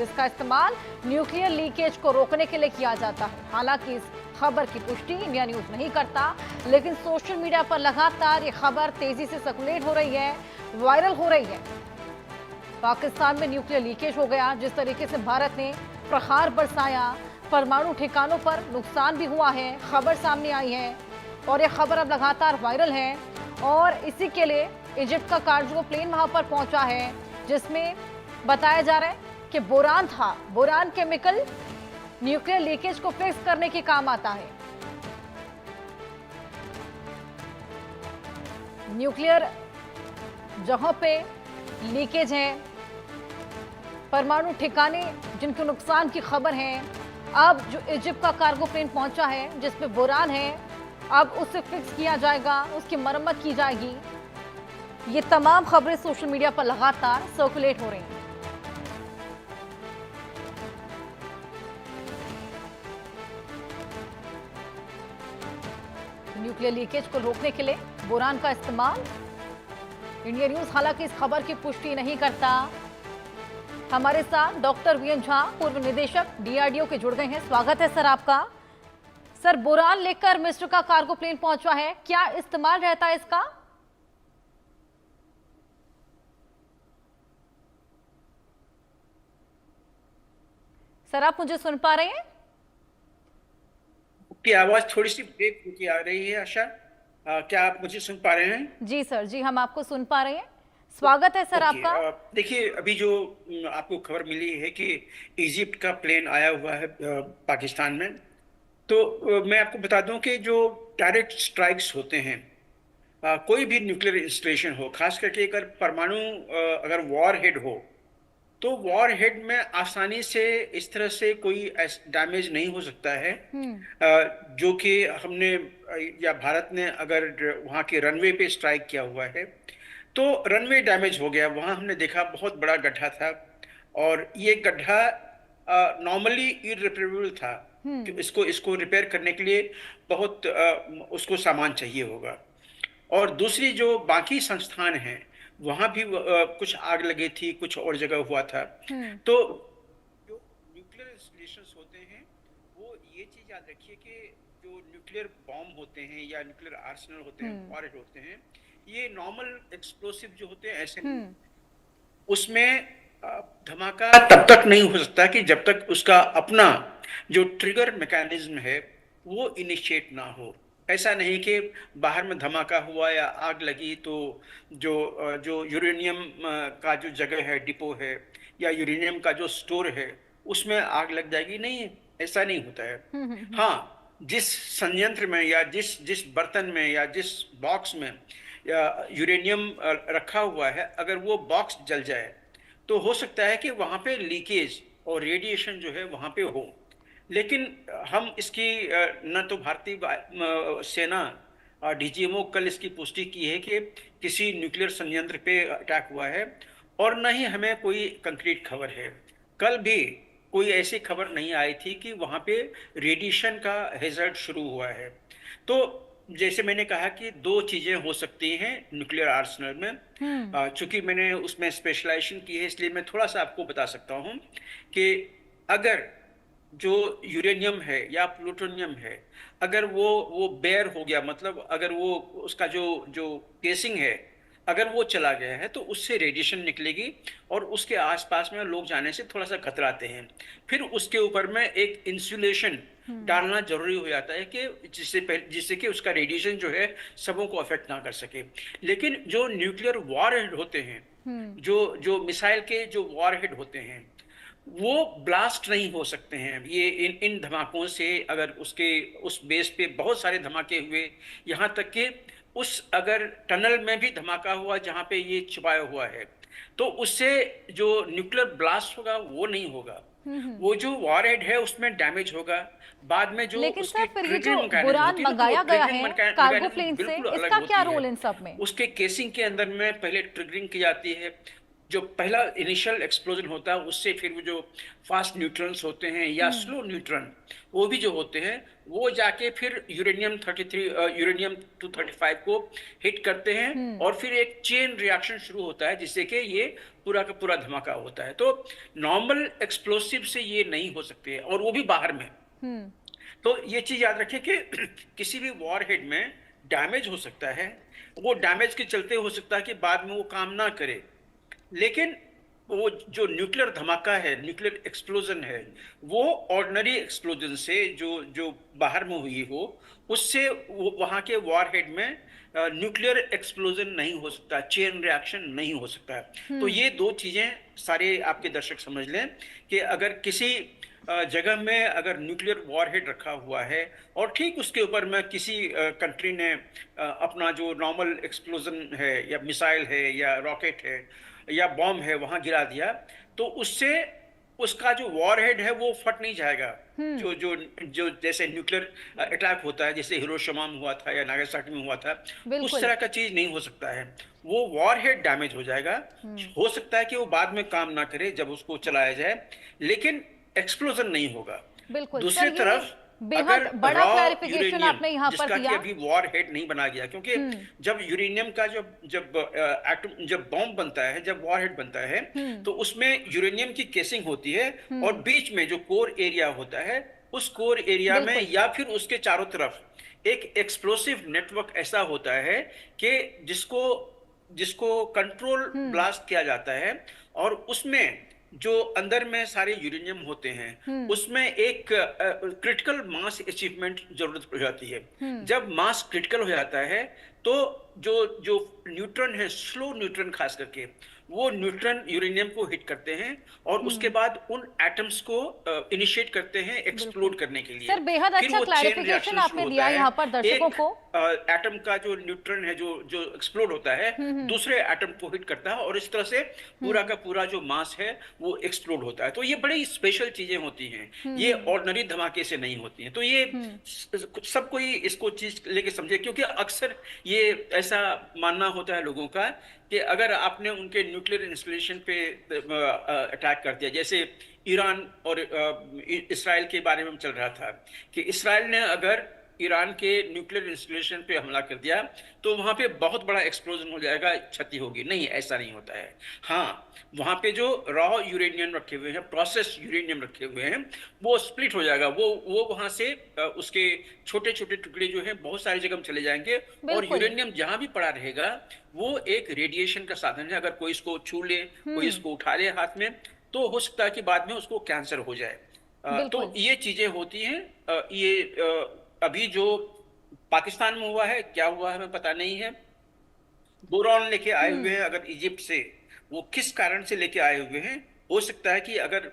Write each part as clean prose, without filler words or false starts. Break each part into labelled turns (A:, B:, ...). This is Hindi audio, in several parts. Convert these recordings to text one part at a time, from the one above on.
A: जिसका इस्तेमाल न्यूक्लियर लीकेज को रोकने के लिए किया जाता है। हालांकि इस खबर की पुष्टि इंडिया न्यूज नहीं करता, लेकिन सोशल मीडिया पर लगातार ये खबर तेजी से सर्कुलेट हो रही है, वायरल हो रही है। पाकिस्तान में न्यूक्लियर लीकेज हो गया, जिस तरीके से भारत ने प्रहार बरसाया, परमाणु ठिकानों पर नुकसान भी हुआ है, खबर सामने आई है और यह खबर अब लगातार वायरल है। और इसी के लिए इजिप्ट का कार्गो प्लेन वहां पर पहुंचा है, जिसमें बताया जा रहा है कि बोरान था। बोरान केमिकल न्यूक्लियर लीकेज को फिक्स करने के काम आता है। न्यूक्लियर जहां पे लीकेज है, परमाणु ठिकाने जिनके नुकसान की खबर है, अब जो इजिप्ट का कार्गो प्लेन पहुंचा है जिसमें बोरान है, अब उसे फिक्स किया जाएगा, उसकी मरम्मत की जाएगी। ये तमाम खबरें सोशल मीडिया पर लगातार सर्कुलेट हो रही हैं। न्यूक्लियर लीकेज को रोकने के लिए बोरान का इस्तेमाल। इंडिया न्यूज हालांकि इस खबर की पुष्टि नहीं करता। हमारे साथ डॉक्टर वीएन झा, पूर्व निदेशक डीआरडीओ के जुड़ गए हैं। स्वागत है सर आपका। सर, बोरान लेकर मिस्र का कार्गो प्लेन पहुंचा है, क्या इस्तेमाल रहता है इसका? सर, आप मुझे सुन पा रहे हैं?
B: की आवाज थोड़ी सी ब्रेक होती आ रही है आशा। क्या आप मुझे सुन पा रहे हैं?
A: जी सर, जी हम आपको सुन पा रए हैं। स्वागत है सर आपका।
B: देखिए, अभी जो आपको खबर मिली है कि इजिप्ट का प्लेन आया हुआ है पाकिस्तान में, तो मैं आपको बता दूं कि जो डायरेक्ट स्ट्राइक्स होते हैं, कोई भी न्यूक्लियर इंस्टॉलेशन हो, खास करके अगर परमाणु अगर वॉर हेड हो, तो वॉर हेड में आसानी से इस तरह से कोई डैमेज नहीं हो सकता है जो कि हमने या भारत ने अगर वहाँ के रनवे पे स्ट्राइक किया हुआ है तो रनवे डैमेज हो गया। वहाँ हमने देखा बहुत बड़ा गड्ढा था और ये गड्ढा नॉर्मली इररिपेयरेबल था कि इसको रिपेयर करने के लिए बहुत उसको सामान चाहिए होगा। और दूसरी जो बाकी संस्थान हैं, वहां भी कुछ आग लगी थी, कुछ और जगह हुआ था। तो जो न्यूक्लियर इंस्टॉलेशंस होते हैं, वो ये चीज याद रखिए कि जो न्यूक्लियर बॉम्ब होते हैं या न्यूक्लियर आर्सेनल होते हैं, वॉरहेड होते हैं, ये नॉर्मल एक्सप्लोसिव जो होते हैं ऐसे नहीं। उसमें धमाका तब तक नहीं हो सकता कि जब तक उसका अपना जो ट्रिगर मैकेनिज्म है वो इनिशिएट ना हो। ऐसा नहीं कि बाहर में धमाका हुआ या आग लगी तो जो यूरेनियम का जो जगह है, डिपो है, या यूरेनियम का जो स्टोर है, उसमें आग लग जाएगी। नहीं, ऐसा नहीं होता है। हाँ, जिस संयंत्र में या जिस बर्तन में या जिस बॉक्स में या यूरेनियम रखा हुआ है, अगर वो बॉक्स जल जाए तो हो सकता है कि वहां पे लीकेज और रेडिएशन जो है वहां पे हो। लेकिन हम इसकी न तो भारतीय सेना डीजीएमओ कल इसकी पुष्टि की है कि किसी न्यूक्लियर संयंत्र पे अटैक हुआ है, और न ही हमें कोई कंक्रीट खबर है। कल भी कोई ऐसी खबर नहीं आई थी कि वहां पे रेडिएशन का हैजर्ड शुरू हुआ है। तो जैसे मैंने कहा कि दो चीजें हो सकती हैं न्यूक्लियर आर्सेनल में। चूंकि मैंने उसमें स्पेशलाइजेशन की है, इसलिए मैं थोड़ा सा आपको बता सकता हूं कि अगर जो यूरेनियम है या प्लूटोनियम है, अगर वो बेयर हो गया, मतलब अगर वो उसका जो केसिंग है अगर वो चला गया है, तो उससे रेडिएशन निकलेगी और उसके आसपास में लोग जाने से थोड़ा सा खतराते हैं। फिर उसके ऊपर में एक इंसुलेशन डालना जरूरी हो जाता है कि जिससे कि उसका रेडिएशन जो है सबों को अफेक्ट ना कर सके। लेकिन जो न्यूक्लियर वॉरहेड होते हैं, जो मिसाइल के जो वॉरहेड होते हैं, वो ब्लास्ट नहीं हो सकते हैं। ये इन धमाकों से अगर उस बेस पे बहुत सारे धमाके हुए, यहाँ तक कि उस अगर टनल में भी धमाका हुआ जहाँ पे ये छुपाया हुआ है, तो उससे जो न्यूक्लियर ब्लास्ट होगा वो नहीं होगा। वो जो वॉरहेड है उसमें डैमेज होगा। बाद में जो
A: लेकिन
B: उसकी
A: सर, फिर ये जो
B: ट्रिगरिंग मैकेनिज्म
A: बोरान
B: होती है ना,
A: मंगाया गया है कार्गो प्लेन से,
B: बिल्कुल अलग
A: इसका क्या
B: होती
A: रोल
B: है।
A: इन सब में?
B: उसके केसिंग के अंदर में पहले ट्रिगरिंग की जाती है, जो पहला इनिशियल एक्सप्लोजन होता है उससे फिर वो जो फास्ट न्यूट्रॉन्स होते हैं या स्लो न्यूट्रॉन वो भी जो होते हैं वो जाके फिर यूरेनियम 235 को हिट करते हैं और फिर एक चेन रिएक्शन शुरू होता है जिससे कि ये पूरा का पूरा धमाका होता है। तो नॉर्मल एक्सप्लोसिव से ये नहीं हो सकते हैं और वो भी बाहर में। तो ये चीज याद रखें कि किसी भी वॉरहेड में डैमेज हो सकता है, वो डैमेज के चलते हो सकता है कि बाद में वो काम ना करे, लेकिन वो जो न्यूक्लियर धमाका है, न्यूक्लियर एक्सप्लोजन है, वो ऑर्डिनरी एक्सप्लोजन से जो जो बाहर में हुई हो उससे वो वहां के वॉरहेड में न्यूक्लियर एक्सप्लोजन नहीं हो सकता, चेन रिएक्शन नहीं हो सकता है। तो ये दो चीजें सारे आपके दर्शक समझ लें कि अगर किसी जगह में अगर न्यूक्लियर वॉरहेड रखा हुआ है और ठीक उसके ऊपर में किसी कंट्री ने अपना जो नॉर्मल एक्सप्लोजन है या मिसाइल है या रॉकेट है या बॉम्ब है वहां गिरा दिया, तो उससे उसका जो वॉरहेड है वो फट नहीं जाएगा। जो जो जो जैसे न्यूक्लियर अटैक होता है, जैसे हिरोशिमा में हुआ था या नागासाकी में हुआ था, उस तरह का चीज नहीं हो सकता है। वो वॉरहेड डैमेज हो जाएगा। हो सकता है कि वो बाद में काम ना करे जब उसको चलाया जाए, लेकिन एक्सप्लोजन नहीं होगा।
A: बिल्कुल
B: दूसरी तरफ
A: बेहद
B: अगर
A: बड़ा
B: रॉ
A: क्लैरिफिकेशन आपने
B: यूरेनियम
A: यहाँ पर
B: जिसका कि
A: दिया।
B: अभी वॉर हेड नहीं बना गया, क्योंकि जब यूरेनियम का जब बॉम्ब बनता है, जब वॉर हेड बनता है, तो उसमें यूरेनियम की केसिंग होती है और बीच में जो कोर एरिया होता है उस कोर एरिया में या फिर उसके चारों तरफ एक एक्सप्लोसिव नेटवर्क ऐसा होता है कि जिसको जिसको कंट्रोल ब्लास्ट किया जाता है और उसमें जो अंदर में सारे यूरेनियम होते हैं उसमें एक क्रिटिकल मास अचीवमेंट जरूरत हो जाती है। जब मास क्रिटिकल हो जाता है तो जो जो न्यूट्रॉन है, स्लो न्यूट्रॉन खास करके, वो न्यूट्रॉन यूरेनियम को हिट करते हैं और उसके बाद उन एटम्स को इनिशिएट करते हैं एक्सप्लोड करने के लिए।
A: सर बेहद
B: फिर
A: अच्छा
B: वो चेन
A: क्लैरिफिकेशन
B: रिएक्शन
A: आपने
B: शुरू
A: दिया
B: होता है।
A: यहाँ पर दर्शकों
B: एक
A: को।
B: एटम का जो न्यूट्रॉन है जो जो एक्सप्लोड होता है दूसरे एटम को हिट करता है और इस तरह से पूरा का पूरा जो मास है वो एक्सप्लोड होता है। तो ये बड़ी स्पेशल चीजें होती हैं, ये ऑर्डिनरी धमाके से नहीं होती हैं। तो ये सब कोई इसको चीज लेके समझे, क्योंकि अक्सर ये ऐसा मानना होता है लोगों का कि अगर आपने उनके न्यूक्लियर इंस्टॉलेशन पे अटैक कर दिया, जैसे ईरान और इसराइल के बारे में चल रहा था कि इसराइल ने अगर ईरान के न्यूक्लियर इंस्टॉलेशन पे हमला कर दिया तो वहां पे बहुत बड़ा एक्सप्लोजन हो जाएगा, क्षति होगी। नहीं, ऐसा नहीं होता है। हाँ, वहां पे जो रॉ यूरेनियम रखे हुए हैं, प्रोसेस यूरेनियम रखे हुए हैं, वो स्प्लिट हो जाएगा। वो वहां से उसके छोटे छोटे टुकड़े जो हैं बहुत सारी जगह चले जाएंगे और यूरेनियम जहां भी पड़ा रहेगा वो एक रेडिएशन का साधन है। अगर कोई इसको छू ले, कोई इसको उठा ले हाथ में, तो हो सकता है कि बाद में उसको कैंसर हो जाए। तो ये चीजें होती हैं। ये अभी जो पाकिस्तान में हुआ है, क्या हुआ है हमें पता नहीं है। बोरॉन लेके आए हुए हैं अगर इजिप्ट से, वो किस कारण से लेके आए हुए हैं। हो सकता है कि अगर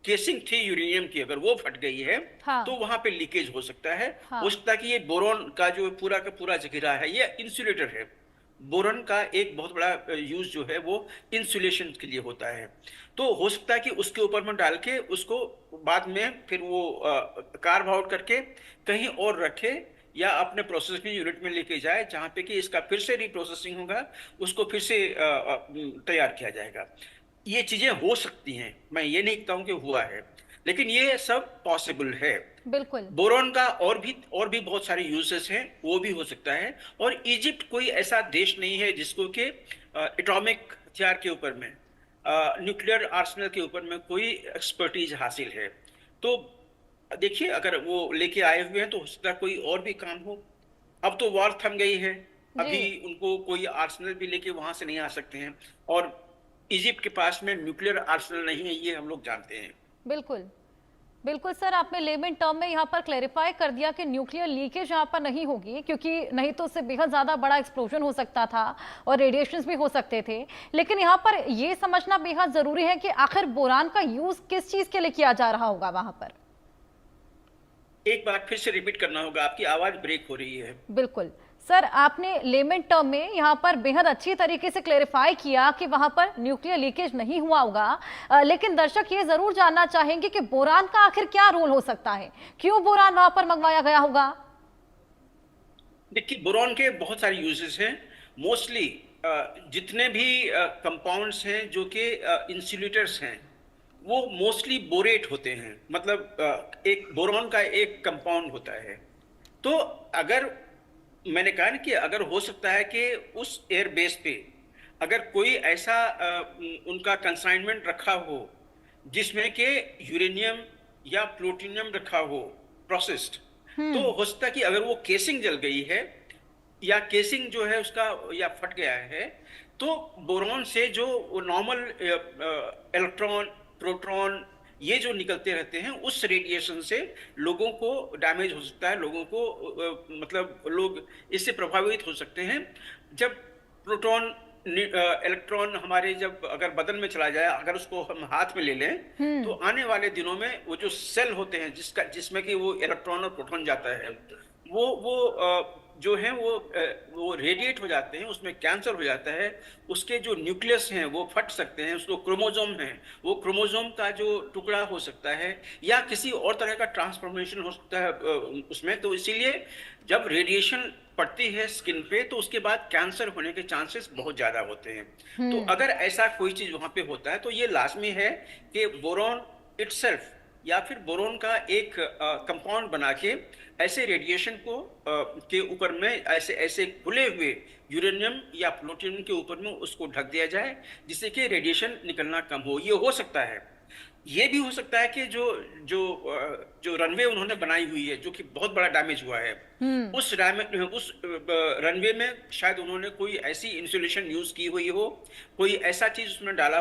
B: केसिंग थी यूरेनियम की, अगर वो फट गई है तो वहां पे लीकेज हो सकता है। हो सकता है कि ये बोरॉन का जो पूरा का पूरा जखीरा है ये इंसुलेटर है। बोरॉन का एक बहुत बड़ा यूज जो है वो इंसुलेशन के लिए होता है। तो हो सकता है कि उसके ऊपर में डाल के उसको बाद में फिर वो कार्व आउट करके कहीं और रखे या अपने प्रोसेसिंग यूनिट में लेके जाए जहां पे कि इसका फिर से रिप्रोसेसिंग होगा, उसको फिर से तैयार किया जाएगा। ये चीजें हो सकती हैं, मैं ये नहीं कहता हूं कि हुआ है, लेकिन ये सब पॉसिबल है।
A: बिल्कुल।
B: बोरॉन का और भी बहुत सारे यूजेस हैं, वो भी हो सकता है। और इजिप्ट कोई ऐसा देश नहीं है जिसको कि एटॉमिक हथियार के ऊपर में, न्यूक्लियर आर्सेनल के ऊपर में कोई एक्सपर्टीज हासिल है। तो देखिए, अगर वो लेके आए हुए हैं तो हो सकता है कोई और भी काम हो। अब तो वॉर थम गई है, अभी उनको कोई आर्सेनल भी लेके वहां से नहीं आ सकते हैं और इजिप्ट के पास में न्यूक्लियर आर्सेनल नहीं है, ये हम लोग जानते हैं।
A: बिल्कुल बिल्कुल सर, आपने लेमन टर्म में यहाँ पर क्लैरिफाई कर दिया कि न्यूक्लियर लीकेज यहाँ पर नहीं होगी, क्योंकि नहीं तो उससे बेहद ज़्यादा बड़ा एक्सप्लोजन हो सकता था और रेडिएशंस भी हो सकते थे। लेकिन यहाँ पर ये समझना बेहद ज़रूरी है कि आखिर बोरान का यूज़ किस चीज़ के लिए किया जा रहा होगा वहाँ पर।
B: एक बार फिर से रिपीट करना होगा, आपकी आवाज़ ब्रेक हो रही है।
A: बिल्कुल सर, आपने लेमन टर्म में यहाँ पर बेहद अच्छी तरीके से क्लेरिफाई किया कि वहां पर न्यूक्लियर लीकेज नहीं हुआ होगा। लेकिन दर्शक ये जरूर जानना चाहेंगे कि बोरान का आखिर क्या रोल हो सकता है, क्यों बोरान वहां पर मंगवाया गया होगा।
B: देखिए, बोरॉन के बहुत सारे यूजेस हैं। मोस्टली जितने भी कंपाउंड्स हैं जो कि इंसुलेटर्स हैं, वो मोस्टली बोरेट होते हैं। मतलब एक बोरॉन का एक कंपाउंड होता है। तो अगर मैंने कहा ना कि अगर हो सकता है कि उस एयर बेस पे अगर कोई ऐसा उनका कंसाइनमेंट रखा हो जिसमें कि यूरेनियम या प्लूटोनियम रखा हो प्रोसेस्ड, तो हो सकता है कि अगर वो केसिंग जल गई है या केसिंग जो है उसका या फट गया है, तो बोरॉन से जो नॉर्मल इलेक्ट्रॉन, प्रोटॉन, ये जो निकलते रहते हैं, उस रेडिएशन से लोगों को डैमेज हो सकता है। लोगों को मतलब लोग इससे प्रभावित हो सकते हैं। जब प्रोटॉन, इलेक्ट्रॉन हमारे जब अगर बदन में चला जाए, अगर उसको हम हाथ में ले लें, तो आने वाले दिनों में वो जो सेल होते हैं जिसमें कि वो इलेक्ट्रॉन और प्रोटॉन जाता है, वो जो है वो रेडिएट हो जाते हैं, उसमें कैंसर हो जाता है। उसके जो न्यूक्लियस हैं वो फट सकते हैं, उसको क्रोमोसोम है, वो क्रोमोसोम का जो टुकड़ा हो सकता है, या किसी और तरह का ट्रांसफॉर्मेशन हो सकता है उसमें। तो इसीलिए जब रेडिएशन पड़ती है स्किन पे, तो उसके बाद कैंसर होने के चांसेस बहुत ज्यादा होते हैं। तो अगर ऐसा कोई चीज वहां पे होता है, तो ये लाजमी है कि बोरॉन इटसेल्फ या फिर बोरोन का एक कंपाउंड बना के ऐसे रेडिएशन को के ऊपर में ऐसे ऐसे खुले हुए यूरेनियम या प्लूटोनियम के ऊपर में उसको ढक दिया जाए, जिससे कि रेडिएशन निकलना कम हो। ये हो सकता है। ये भी हो सकता है कि जो रनवे उन्होंने बनाई हुई है, जो कि बहुत बड़ा डैमेज हुआ है, उस रनवे में शायद उन्होंने कोई ऐसी इंसुलेशन यूज की हुई हो, कोई ऐसा चीज उसमें डाला